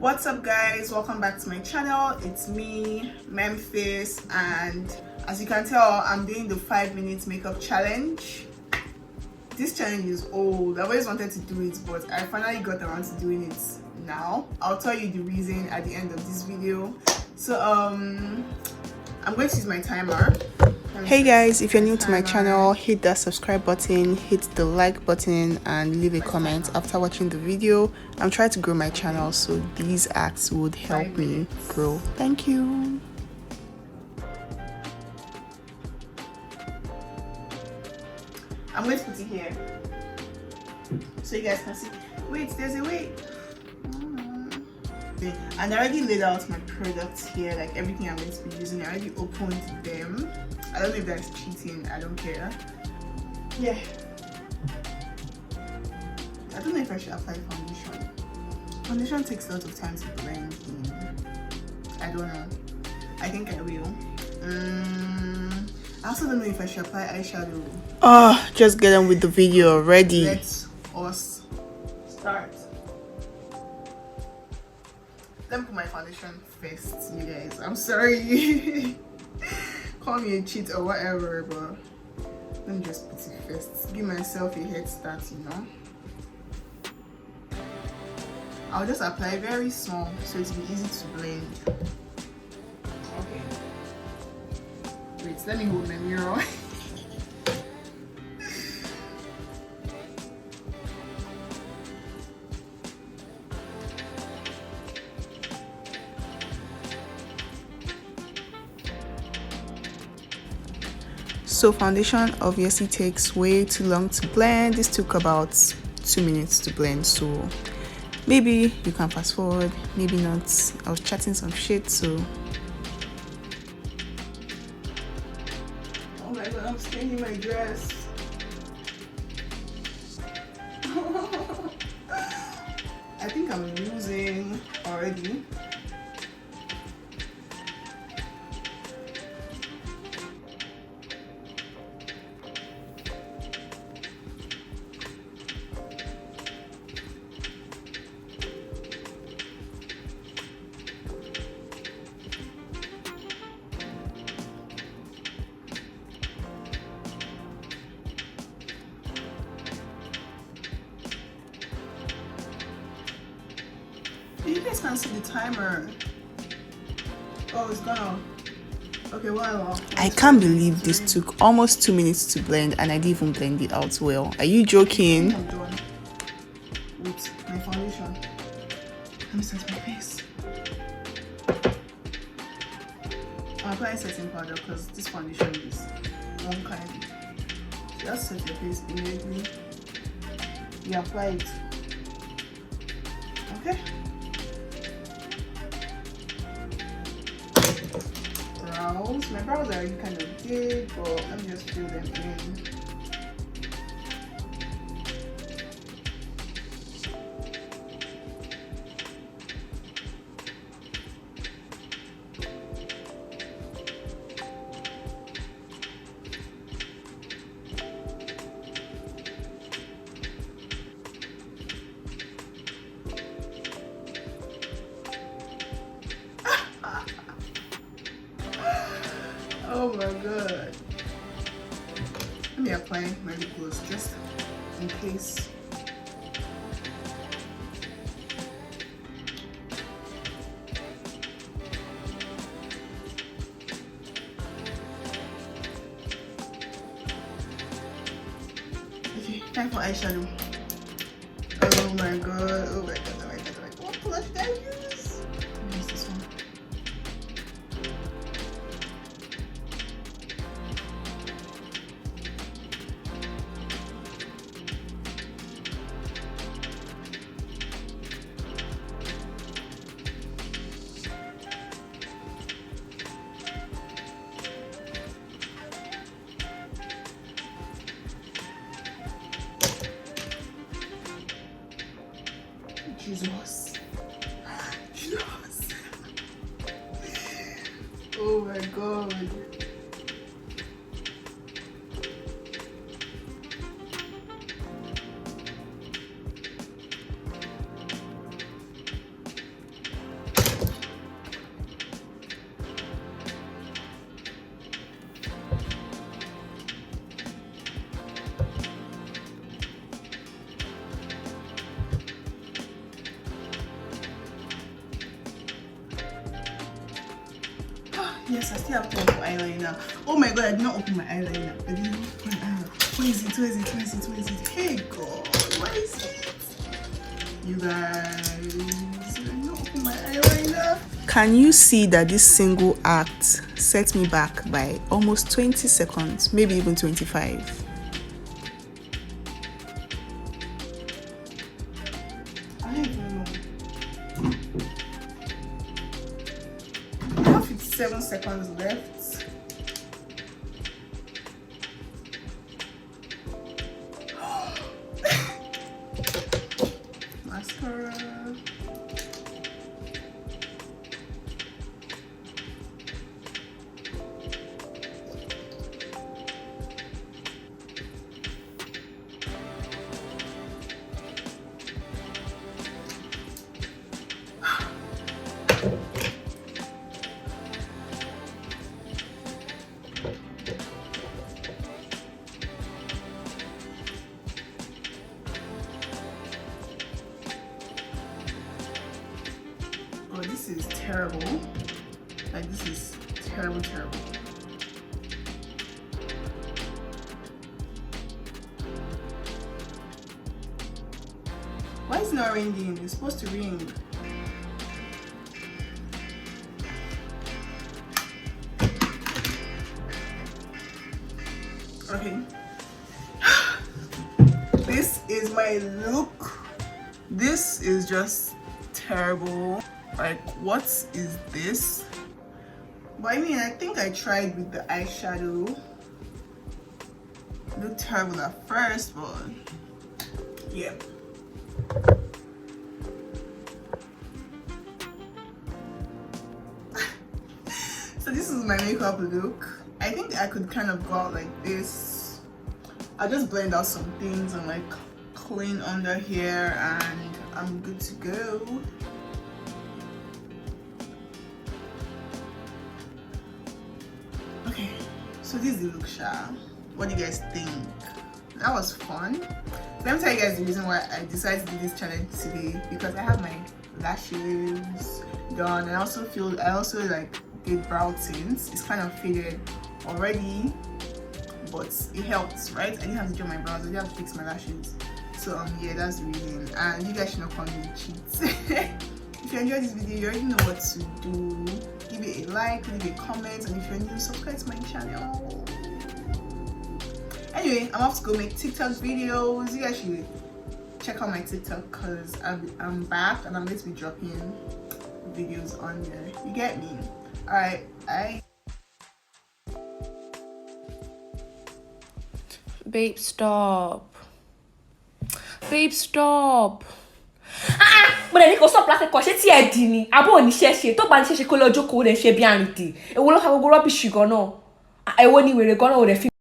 What's up guys, welcome back to my channel. It's me, Memphis, and as you can tell, I'm doing the 5 minutes makeup challenge. This challenge is old. I've always wanted to do it, but I finally got around to doing it now. I'll tell you the reason at the end of this video. So I'm going to use my timer. Hey guys, if you're new to my channel, hit that subscribe button, hit the like button, and leave a comment after watching the video. I'm trying to grow my channel, so these acts would help me grow. Thank you. I'm going to put it here so you guys can see. Wait, there's a way. And I already laid out my products here, like everything I'm going to be using. I already opened them. I don't know if that's cheating, I don't care. Yeah. I don't know if I should apply foundation. Foundation takes a lot of time to blend in. I don't know. I think I will. I also don't know if I should apply eyeshadow. Oh, just get on with the video already. Let us start. Let me put my foundation first, you guys. I'm sorry. Call me a cheat or whatever, but let me just put it first. Give myself a head start, you know. I'll just apply very small so it'll be easy to blend. Okay. Wait, let me hold my mirror. So foundation obviously takes way too long to blend. This took about 2 minutes to blend, so maybe you can fast forward, maybe not. I was chatting some shit, so oh my god, I'm staining my dress. I think I'm losing already. You guys can't see the timer. Oh, it's gone. Okay, well, I can't believe this took almost 2 minutes to blend and I didn't even blend it out well. Are you joking? I'm done with my foundation. Let me set my face. I'm applying setting powder because this foundation is one kind. Just set your face immediately. You apply it. Okay. Brows. My brows are already kind of big, but let me just fill them in. Oh my god. Let me apply my lip gloss just in case. Okay, time for eyeshadow. Oh my god, oh my god, oh my god, oh my god. What blush did I use? I'll use this one. Jesus. Jesus. Oh my god. Yes, I still have time for eyeliner. Oh my god, I did not open my eyeliner. I didn't open my eyeliner. Where is it? Where is it? Where is it? Where is it? Hey god, where is it? You guys, I did not open my eyeliner. Can you see that this single act set me back by almost 20 seconds, maybe even 25? I don't even know. I have 57 seconds left. Mascara. Oh, this is terrible. Like, this is terrible. Why is it not ringing? It's supposed to ring. Okay. This is my look. This is just terrible. Like, what is this? But I mean, I think I tried with the eyeshadow. It looked terrible at first, but yeah. So this is my makeup look. I think I could kind of go out like this. I'll just blend out some things and like clean under here and I'm good to go. Okay, so this is the look, Sha. What do you guys think? That was fun. Let me tell you guys the reason why I decided to do this challenge today, because I have my lashes done and I also like did brow tints. It's kind of faded already, but it helps, right? I didn't have to do my brows, I didn't have to fix my lashes. So yeah, that's the reason. And you guys should not call me cheats. If you enjoyed this video, you already know what to do. Give it a like, leave a comment, and if you're new, subscribe to my channel. Anyway, I'm off to go make TikTok videos. You guys should check out my TikTok because I'm back and I'm going to be dropping videos on there. You get me? Alright, bye. Babe, stop. Babe, stop. Mo ní kó stop láti kọ́ ṣé tí ẹ dì ní àbó oníṣẹ́ ṣe tó bá ní ṣe kó lọ jókòó rẹ̀ ṣe bí àrìntì èwo ló fa gbogbo rọ́bìṣì gan náà èwo ni wèrè gan náà ò rẹ̀ fi